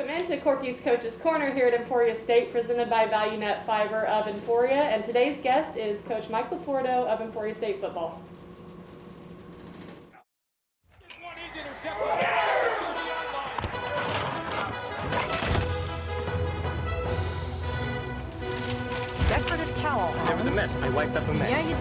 Welcome into Corky's Coach's Corner here at Emporia State, presented by Valu-Net Fiber of Emporia. And today's guest is Coach Mike LoPorto of Emporia State football. Decorative towel. There was a mess. I wiped up a mess. Yeah, you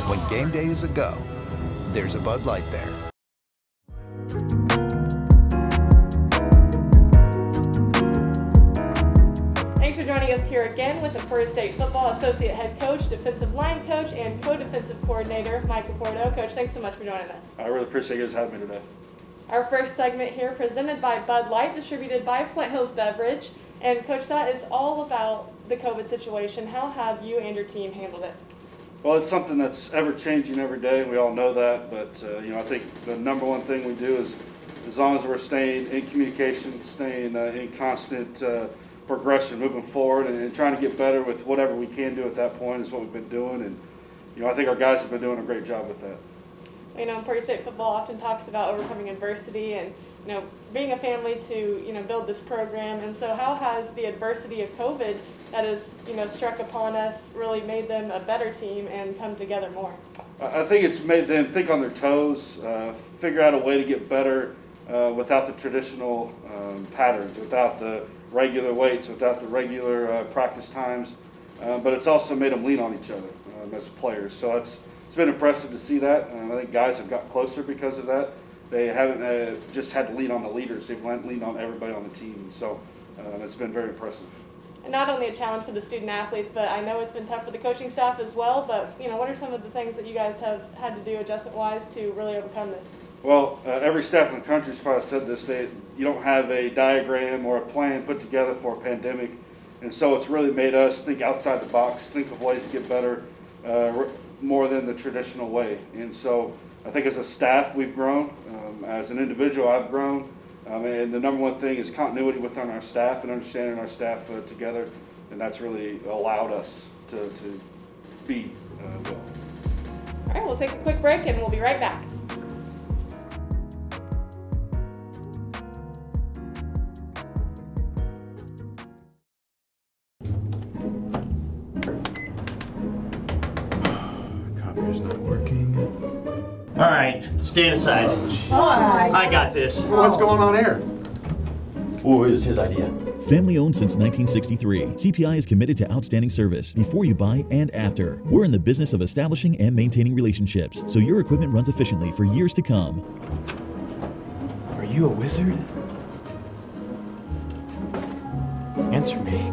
When game day is a go, there's a Bud Light there. Thanks for joining us here again with Emporia State football associate head coach, defensive line coach, and co-defensive coordinator, Mike LoPorto. Coach, thanks so much for joining us. I really appreciate you guys having me today. Our first segment here presented by Bud Light, distributed by Flint Hills Beverage. And Coach, that is all about the COVID situation. How have you and your team handled it? Well, it's something that's ever changing every day. We all know that, but I think the number one thing we do is, as long as we're staying in communication, staying in constant progression, moving forward, and trying to get better with whatever we can do at that point is what we've been doing. And I think our guys have been doing a great job with that. Emporia State football often talks about overcoming adversity and being a family to build this program. And so, how has the adversity of COVID that has struck upon us really made them a better team and come together more? I think it's made them think on their toes, figure out a way to get better without the traditional patterns, without the regular weights, without the regular practice times. But it's also made them lean on each other as players. So it's been impressive to see that. I think guys have got closer because of that. They haven't just had to lean on the leaders. They've leaned on everybody on the team. So it's been very impressive. And not only a challenge for the student athletes, but I know it's been tough for the coaching staff as well. But what are some of the things that you guys have had to do adjustment-wise to really overcome this? Well, every staff in the country has probably said this. You don't have a diagram or a plan put together for a pandemic. And so it's really made us think outside the box, think of ways to get better more than the traditional way. And so I think as a staff, we've grown. As an individual, I've grown. And the number one thing is continuity within our staff and understanding our staff together. And that's really allowed us to be well. All right, we'll take a quick break and we'll be right back. Copier's not working. All right, stand aside. I got this. What's going on here? Ooh, it was his idea. Family owned since 1963, CPI is committed to outstanding service before you buy and after. We're in the business of establishing and maintaining relationships so your equipment runs efficiently for years to come. Are you a wizard? Answer me.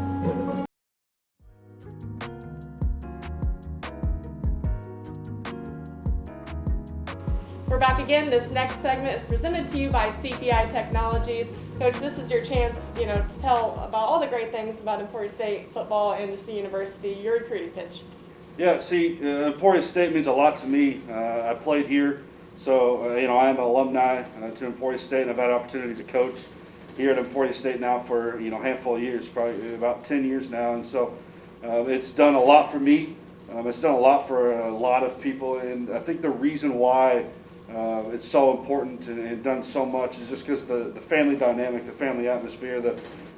We're back again. This next segment is presented to you by CPI Technologies. Coach, this is your chance, to tell about all the great things about Emporia State football and just the university, your recruiting pitch. Yeah, see, Emporia State means a lot to me. I played here, so I am an alumni to Emporia State, and I've had an opportunity to coach here at Emporia State now for a handful of years, probably about 10 years now, and so it's done a lot for me. It's done a lot for a lot of people, and I think the reason why it's so important and done so much is just because the family dynamic, the family atmosphere,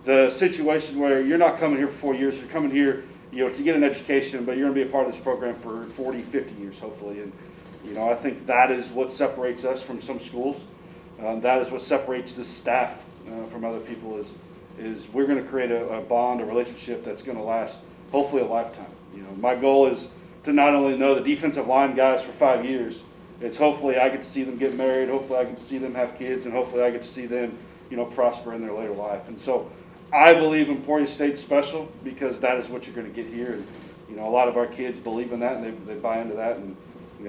the situation where you're not coming here for 4 years, you're coming here to get an education, but you're going to be a part of this program for 40, 50 years hopefully. And I think that is what separates us from some schools. That is what separates the staff from other people is we're going to create a bond, a relationship that's going to last hopefully a lifetime. My goal is to not only know the defensive line guys for 5 years, it's hopefully I get to see them get married, hopefully I get to see them have kids, and hopefully I get to see them, prosper in their later life. And so I believe Emporia State's special because that is what you're going to get here. And, a lot of our kids believe in that and they buy into that. And,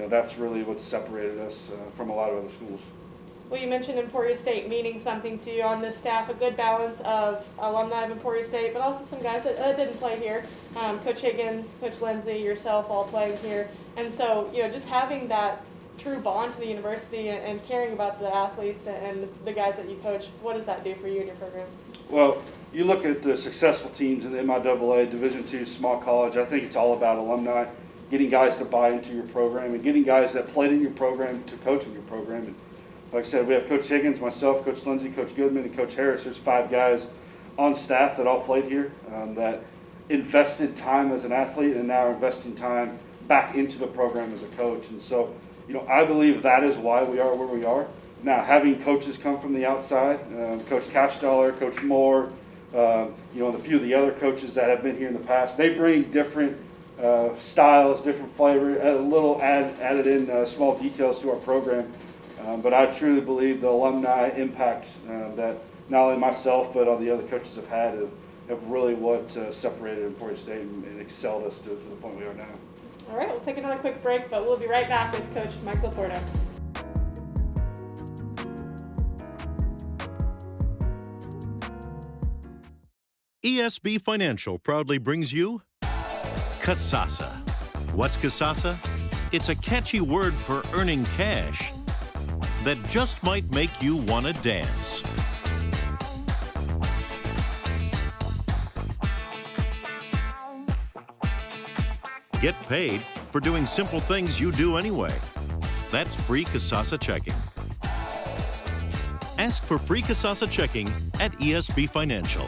that's really what's separated us from a lot of other schools. Well, you mentioned Emporia State meaning something to you on this staff, a good balance of alumni of Emporia State, but also some guys that didn't play here. Coach Higgins, Coach Lindsay, yourself all playing here. And so, just having that true bond to the university and caring about the athletes and the guys that you coach. What does that do for you and your program? Well, you look at the successful teams in the MIAA, Division II, small college. I think it's all about alumni, getting guys to buy into your program and getting guys that played in your program to coach in your program. And like I said, we have Coach Higgins, myself, Coach Lindsay, Coach Goodman, and Coach Harris. There's 5 guys on staff that all played here that invested time as an athlete and now are investing time back into the program as a coach. And so, I believe that is why we are where we are. Now, having coaches come from the outside, Coach Cashdollar, Coach Moore, and a few of the other coaches that have been here in the past, they bring different styles, different flavor, a little added in small details to our program. But I truly believe the alumni impact that not only myself but all the other coaches have had have really what separated Emporia State and excelled us to the point we are now. All right, we'll take another quick break, but we'll be right back with Coach Mike LoPorto. ESB Financial proudly brings you Kasasa. What's Kasasa? It's a catchy word for earning cash that just might make you want to dance. Get paid for doing simple things you do anyway. That's free Kasasa checking. Ask for free Kasasa checking at ESB Financial.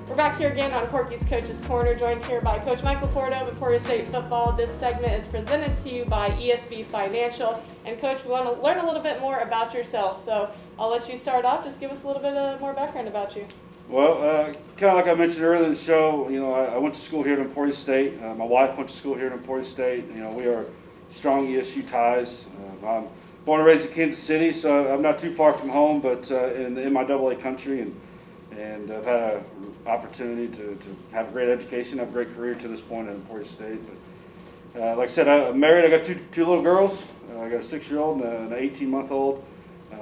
We're back here again on Corky's Coach's Corner, joined here by Coach Mike LoPorto of Emporia State Football. This segment is presented to you by ESB Financial. And Coach, we want to learn a little bit more about yourself, so I'll let you start off. Just give us a little bit more background about you. Well, kind of like I mentioned earlier in the show, I went to school here at Emporia State. My wife went to school here at Emporia State. We are strong ESU ties. I'm born and raised in Kansas City, so I'm not too far from home, but in the MIAA country, and I've had an opportunity to have a great education, have a great career to this point at Emporia State. But like I said, I'm married. I got two little girls. I got a 6-year-old and an 18-month-old.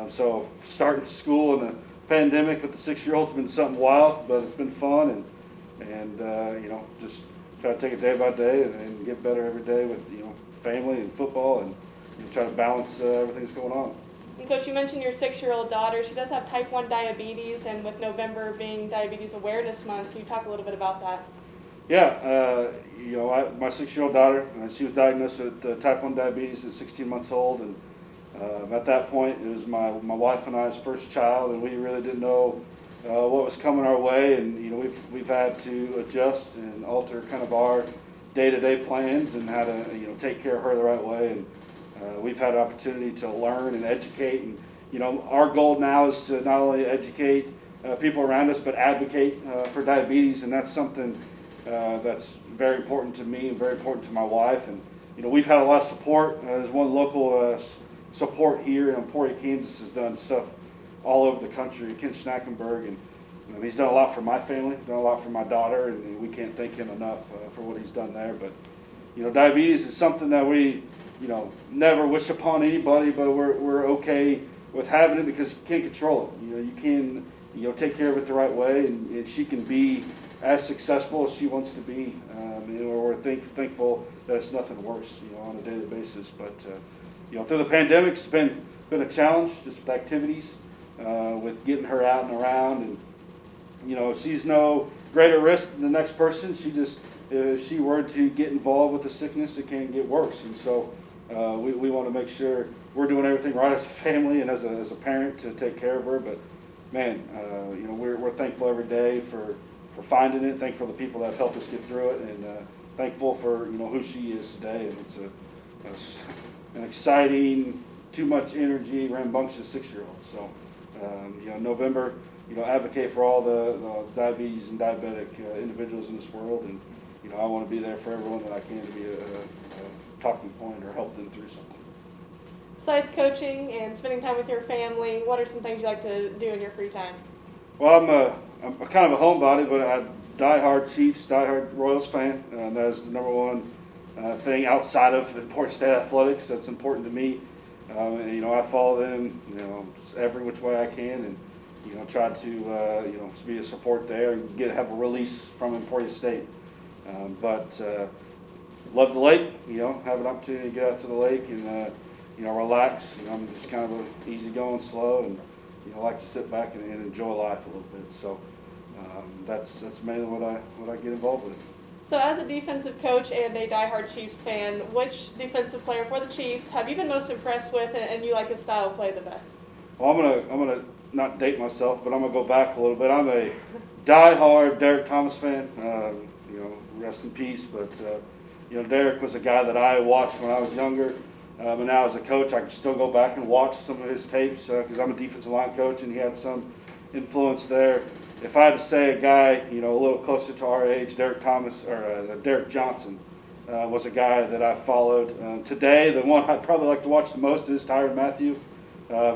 So starting school in the pandemic with the 6-year-old's been something wild, but it's been fun, and just try to take it day by day and get better every day with family and football and try to balance everything that's going on. And Coach, you mentioned your 6-year-old daughter. She does have type 1 diabetes, and with November being Diabetes Awareness Month, can you talk a little bit about that? Yeah, my 6-year-old daughter, she was diagnosed with type 1 diabetes at 16 months old, and at that point, it was my wife and I's first child, and we really didn't know what was coming our way, and we've had to adjust and alter kind of our day-to-day plans and how to take care of her the right way, and we've had an opportunity to learn and educate, and our goal now is to not only educate people around us but advocate for diabetes, and that's something that's very important to me and very important to my wife, and we've had a lot of support. There's one local support here in Emporia, Kansas, has done stuff all over the country. Ken Schnackenberg, and he's done a lot for my family, done a lot for my daughter, and we can't thank him enough for what he's done there. But diabetes is something that we never wish upon anybody, but we're okay with having it because you can't control it. You can take care of it the right way, and she can be as successful as she wants to be. We're thankful that it's nothing worse on a daily basis. But through the pandemic, it's been a challenge just with activities, with getting her out and around, and she's no greater risk than the next person. She just, if she were to get involved with the sickness, it can get worse, and so we want to make sure we're doing everything right as a family and as a parent to take care of her. But man, we're thankful every day for finding it, thankful for the people that have helped us get through it, and thankful for who she is today. And it's an exciting, too much energy, rambunctious 6-year-old. So November, advocate for all the diabetes and diabetic individuals in this world, and I want to be there for everyone that I can to be a talking point or help them through something. Besides coaching and spending time with your family, what are some things you like to do in your free time? Well, I'm kind of a homebody, but I'm diehard Chiefs, diehard Royals fan. That is the number one thing outside of Emporia State athletics that's important to me. I follow them, every which way I can, tried to be a support there and have a release from Emporia State. But love the lake, have an opportunity to get out to the lake and relax. I'm just kind of an easygoing, slow, and like to sit back and enjoy life a little bit. So that's mainly what I get involved with. So as a defensive coach and a diehard Chiefs fan, which defensive player for the Chiefs have you been most impressed with, and you like his style of play the best? Well, I'm gonna not date myself, but I'm gonna go back a little bit. I'm a diehard Derek Thomas fan. Rest in peace. But Derek was a guy that I watched when I was younger, and now as a coach, I can still go back and watch some of his tapes because I'm a defensive line coach, and he had some influence there. If I had to say a guy, a little closer to our age, Derek Johnson was a guy that I followed. Today, the one I'd probably like to watch the most is Tyrann Mathieu.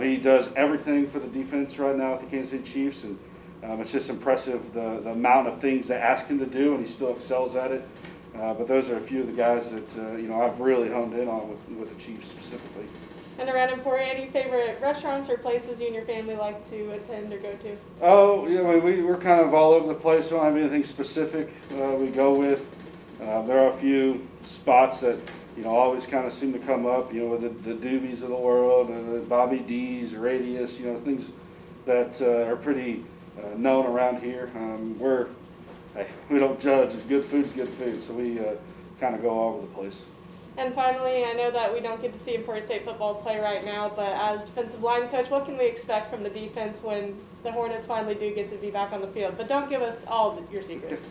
He does everything for the defense right now with the Kansas City Chiefs, and it's just impressive the amount of things they ask him to do, and he still excels at it. But those are a few of the guys that I've really honed in on with the Chiefs specifically. And around Emporia, any favorite restaurants or places you and your family like to attend or go to? Oh, we're kind of all over the place. We don't have anything specific we go with. There are a few spots that always kind of seem to come up. With the Doobies of the world, the Bobby D's, Radius. Things that are pretty known around here. We don't judge. Good food's good food, so we kind of go all over the place. And finally, I know that we don't get to see Emporia State football play right now, but as defensive line coach, what can we expect from the defense when the Hornets finally do get to be back on the field? But don't give us all of your secrets.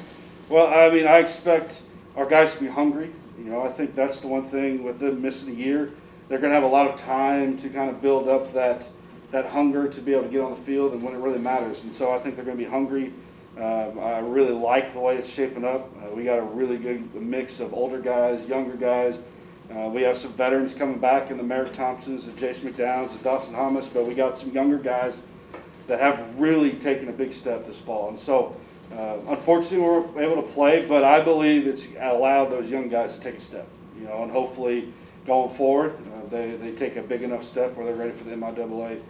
Well, I expect our guys to be hungry. I think that's the one thing with them missing a year. They're going to have a lot of time to kind of build up that hunger to be able to get on the field and when it really matters. And so I think they're going to be hungry. I really like the way it's shaping up. We got a really good mix of older guys, younger guys. We have some veterans coming back in the Merrick Thompsons, the Jason McDowns, the Dawson Hummus, but we got some younger guys that have really taken a big step this fall. And so, unfortunately, we're able to play, but I believe it's allowed those young guys to take a step, and hopefully going forward, they take a big enough step where they're ready for the MIAA,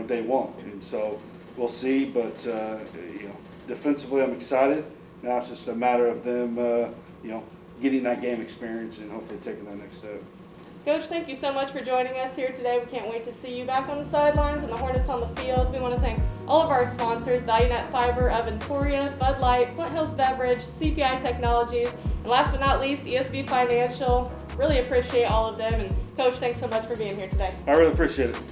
day one. And so we'll see, but, defensively I'm excited. Now it's just a matter of them, getting that game experience and hopefully taking that next step. Coach, thank you so much for joining us here today. We can't wait to see you back on the sidelines and the Hornets on the field. We want to thank all of our sponsors, Valu-Net Fiber of Emporia, Bud Light, Foothills Beverage, CPI Technologies, and last but not least, ESB Financial. Really appreciate all of them. And Coach, thanks so much for being here today. I really appreciate it.